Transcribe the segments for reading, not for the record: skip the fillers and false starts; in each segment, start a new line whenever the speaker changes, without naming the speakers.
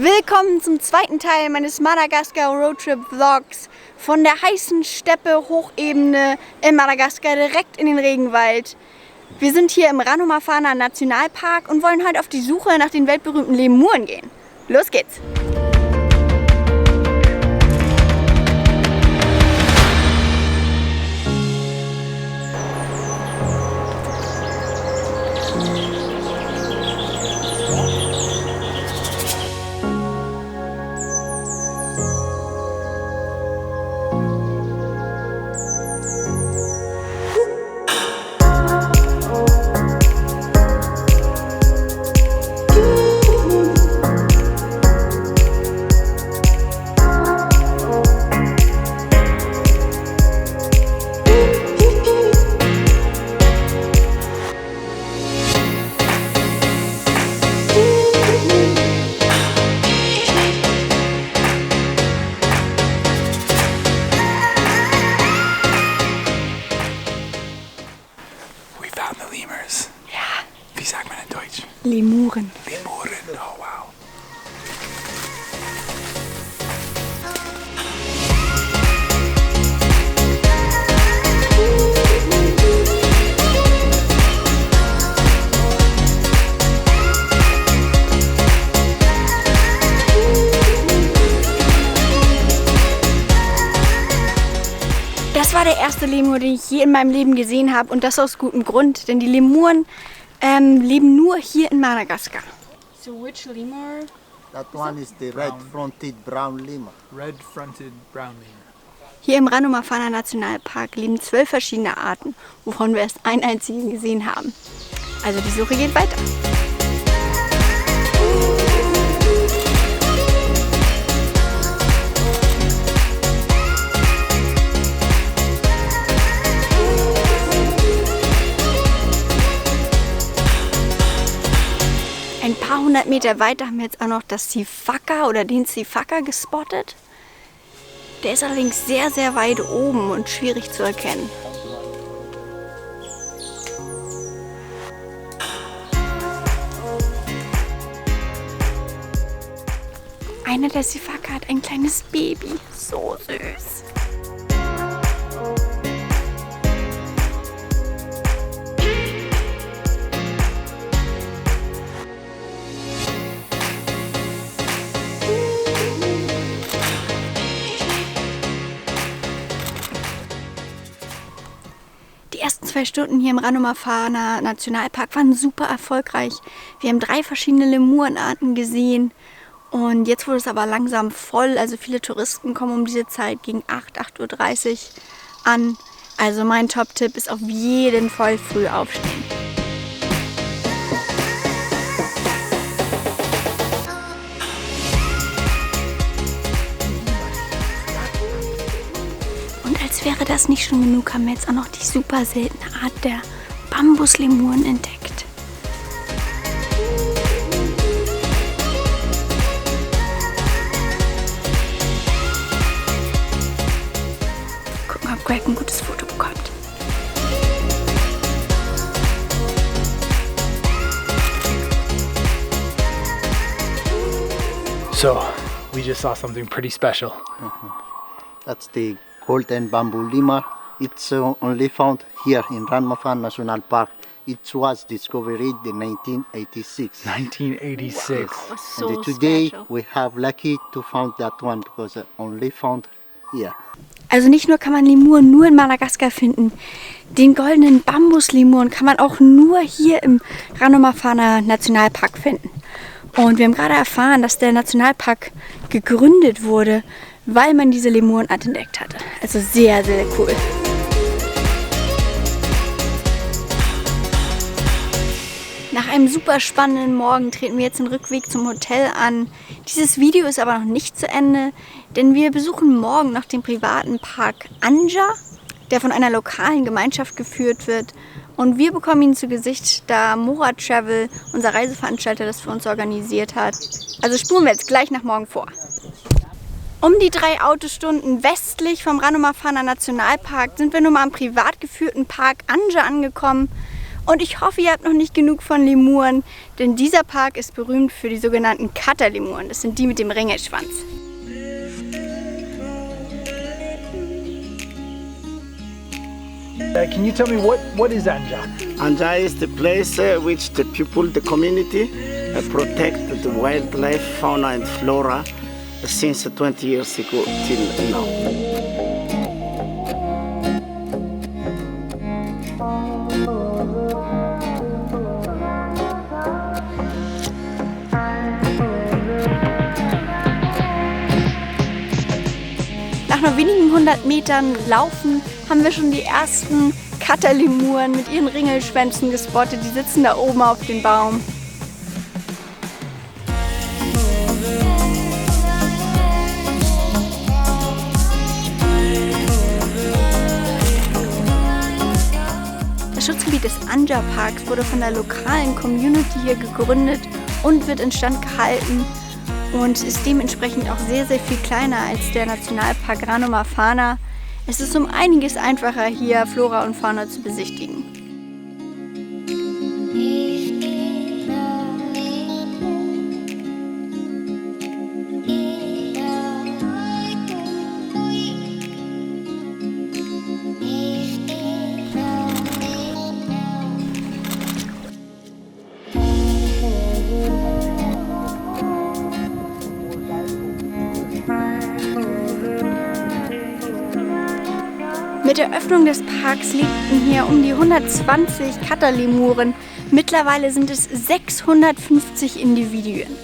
Willkommen zum zweiten Teil meines Madagaskar Roadtrip Vlogs von der heißen Steppe Hochebene in Madagaskar direkt in den Regenwald. Wir sind hier im Ranomafana Nationalpark und wollen heute auf die Suche nach den weltberühmten Lemuren gehen. Los geht's!
Ja. Wie sagt man in Deutsch?
Lemuren.
Lemuren, oh wow.
Das war der erste Lemur, den ich je in meinem Leben gesehen habe, und das aus gutem Grund, denn die Lemuren leben nur hier in Madagaskar.
So which lemur?
That one is the red-fronted brown lemur.
Red-fronted brown lemur.
Hier im Ranomafana Nationalpark leben 12 verschiedene Arten, wovon wir erst einen einzigen gesehen haben. Also die Suche geht weiter. Ein paar hundert Meter weiter haben wir jetzt auch noch das Sifaka oder den Sifaka gespottet. Der ist allerdings sehr, sehr weit oben und schwierig zu erkennen. Einer der Sifaka hat ein kleines Baby. So süß. Die ersten 2 Stunden hier im Ranomafana Nationalpark waren super erfolgreich. Wir haben 3 verschiedene Lemurenarten gesehen. Und jetzt wurde es aber langsam voll. Also viele Touristen kommen um diese Zeit gegen 8:30 Uhr an. Also mein Top-Tipp ist auf jeden Fall früh aufstehen. Und als wäre das nicht schon genug, haben wir jetzt auch noch die super seltene Art der Bambuslemuren entdeckt. Gucken, ob Greg ein gutes Foto bekommt.
So, we just saw something pretty special.
That's the golden bamboo lemur. It's only found here in Ranomafana National Park. It was discovered in 1986.
1986.
So
And today
special.
we have lucky to found that one because only found here.
Also nicht nur kann man Lemuren nur in Madagaskar finden, den goldenen Bambuslemuren kann man auch nur hier im Ranomafana Nationalpark finden. Und wir haben gerade erfahren, dass der Nationalpark gegründet wurde, weil man diese Lemurenart entdeckt hatte. Also sehr, sehr cool. Nach einem super spannenden Morgen treten wir jetzt den Rückweg zum Hotel an. Dieses Video ist aber noch nicht zu Ende, denn wir besuchen morgen noch den privaten Park Anja, der von einer lokalen Gemeinschaft geführt wird. Und wir bekommen ihn zu Gesicht, da Mora Travel, unser Reiseveranstalter, das für uns organisiert hat. Also spulen wir jetzt gleich nach morgen vor. Um die 3 Autostunden westlich vom Ranomafana Nationalpark sind wir nun mal am privat geführten Park Anja angekommen. Und ich hoffe, ihr habt noch nicht genug von Lemuren, denn dieser Park ist berühmt für die sogenannten Kata-Lemuren. Das sind die mit dem Ringelschwanz.
Can you tell me what is Anja?
Anja is the place which the people, the community, protect the wildlife, fauna and flora since 20 years ago till now.
Nach nur wenigen 100 Metern Laufen haben wir schon die ersten Kata-Lemuren mit ihren Ringelschwänzen gespottet. Die sitzen da oben auf dem Baum. Das Schutzgebiet des Anja Parks wurde von der lokalen Community hier gegründet und wird instand gehalten und ist dementsprechend auch sehr, sehr viel kleiner als der Nationalpark Ranuma Fana. Es ist um einiges einfacher, hier Flora und Fauna zu besichtigen. Mit der Öffnung des Parks lebten hier um die 120 Kata-Lemuren. Mittlerweile sind es 650 Individuen.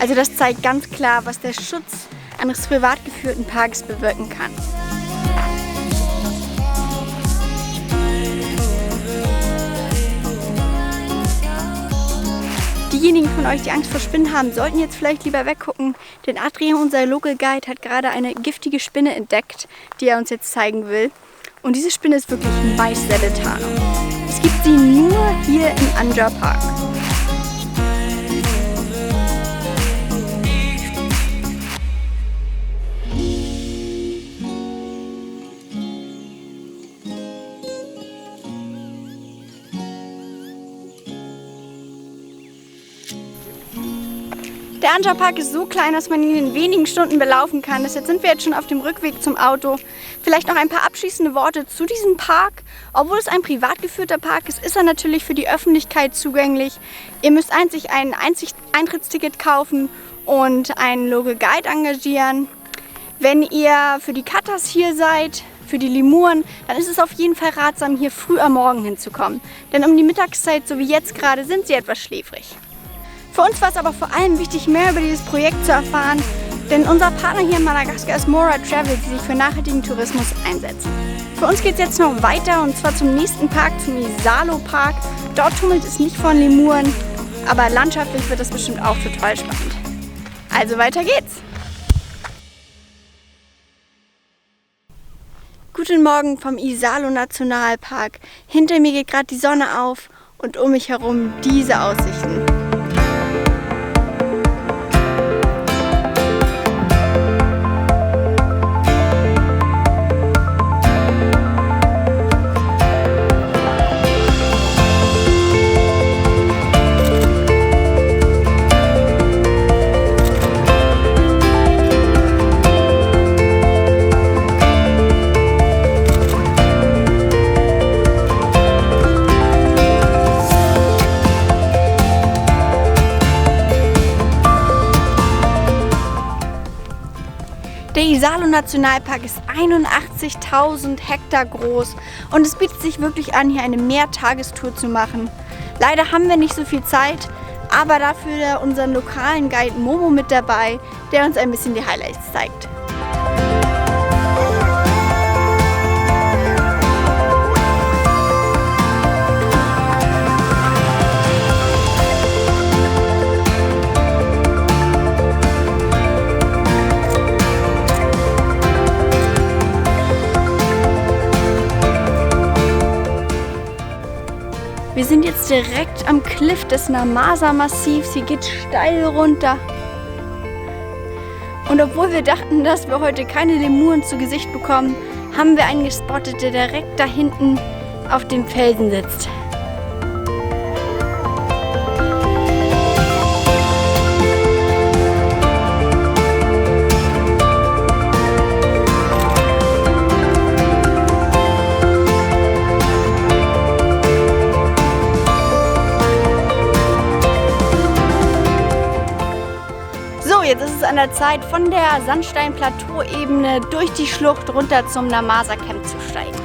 Also das zeigt ganz klar, was der Schutz eines privat geführten Parks bewirken kann. Diejenigen von euch, die Angst vor Spinnen haben, sollten jetzt vielleicht lieber weggucken, denn Adrian, unser Local Guide, hat gerade eine giftige Spinne entdeckt, die er uns jetzt zeigen will. Und diese Spinne ist wirklich Meisterletano. Es gibt sie nur hier im Anja Park. Der Anja Park ist so klein, dass man ihn in wenigen Stunden belaufen kann. Deshalb sind wir jetzt schon auf dem Rückweg zum Auto. Vielleicht noch ein paar abschließende Worte zu diesem Park. Obwohl es ein privat geführter Park ist, ist er natürlich für die Öffentlichkeit zugänglich. Ihr müsst einzig ein Eintrittsticket kaufen und einen Local Guide engagieren. Wenn ihr für die Katas hier seid, für die Lemuren, dann ist es auf jeden Fall ratsam, hier früh am Morgen hinzukommen. Denn um die Mittagszeit, so wie jetzt gerade, sind sie etwas schläfrig. Für uns war es aber vor allem wichtig, mehr über dieses Projekt zu erfahren, denn unser Partner hier in Madagaskar ist Mora Travel, die sich für nachhaltigen Tourismus einsetzen. Für uns geht es jetzt noch weiter und zwar zum nächsten Park, zum Isalo Park. Dort tummelt es nicht von Lemuren, aber landschaftlich wird das bestimmt auch total spannend. Also weiter geht's! Guten Morgen vom Isalo Nationalpark. Hinter mir geht gerade die Sonne auf und um mich herum diese Aussichten. Der Isalo Nationalpark ist 81.000 Hektar groß und es bietet sich wirklich an, hier eine Mehrtagestour zu machen. Leider haben wir nicht so viel Zeit, aber dafür unseren lokalen Guide Momo mit dabei, der uns ein bisschen die Highlights zeigt. Wir sind jetzt direkt am Cliff des Namasa-Massivs. Hier geht steil runter. Und obwohl wir dachten, dass wir heute keine Lemuren zu Gesicht bekommen, haben wir einen gespottet, der direkt da hinten auf dem Felsen sitzt. So, jetzt ist es an der Zeit, von der Sandstein-Plateau-Ebene durch die Schlucht runter zum Namasa Camp zu steigen.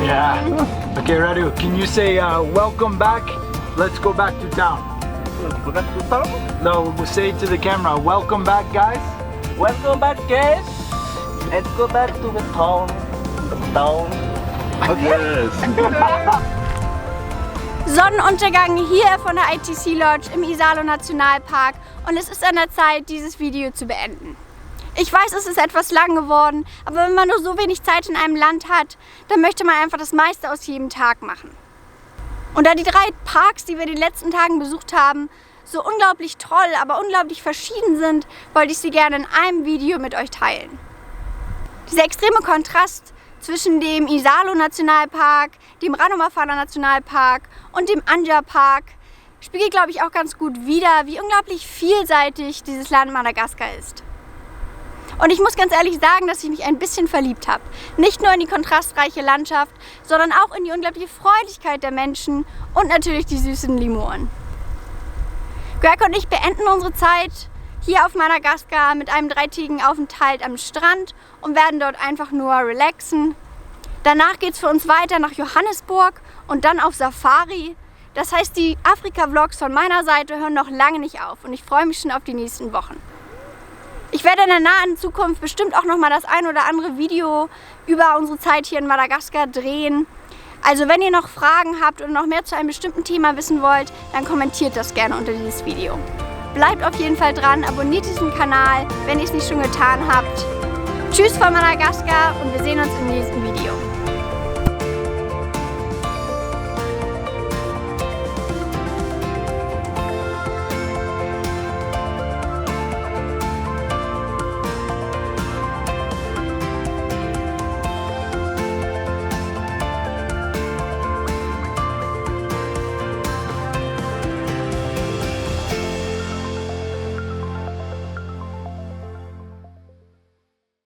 Yeah. Okay, Radu, can you say welcome back? Let's go back to town. No, we'll say to the camera, welcome back, guys.
Welcome back, guys. Let's go back to the town.
Sonnenuntergang hier von der ITC Lodge im Isalo Nationalpark und es ist an der Zeit, dieses Video zu beenden. Ich weiß, es ist etwas lang geworden, aber wenn man nur so wenig Zeit in einem Land hat, dann möchte man einfach das meiste aus jedem Tag machen. Und da die 3 Parks, die wir in den letzten Tagen besucht haben, so unglaublich toll, aber unglaublich verschieden sind, wollte ich sie gerne in einem Video mit euch teilen. Dieser extreme Kontrast zwischen dem Isalo Nationalpark, dem Ranomafana Nationalpark und dem Anja Park spiegelt, glaube ich, auch ganz gut wider, wie unglaublich vielseitig dieses Land Madagaskar ist. Und ich muss ganz ehrlich sagen, dass ich mich ein bisschen verliebt habe. Nicht nur in die kontrastreiche Landschaft, sondern auch in die unglaubliche Freundlichkeit der Menschen und natürlich die süßen Limoren. Greg und ich beenden unsere Zeit hier auf Madagaskar mit einem 3-tägigen Aufenthalt am Strand und werden dort einfach nur relaxen. Danach geht es für uns weiter nach Johannesburg und dann auf Safari. Das heißt, die Afrika-Vlogs von meiner Seite hören noch lange nicht auf und ich freue mich schon auf die nächsten Wochen. Ich werde in der nahen Zukunft bestimmt auch noch mal das ein oder andere Video über unsere Zeit hier in Madagaskar drehen. Also wenn ihr noch Fragen habt oder noch mehr zu einem bestimmten Thema wissen wollt, dann kommentiert das gerne unter dieses Video. Bleibt auf jeden Fall dran, abonniert diesen Kanal, wenn ihr es nicht schon getan habt. Tschüss von Madagaskar und wir sehen uns im nächsten Video.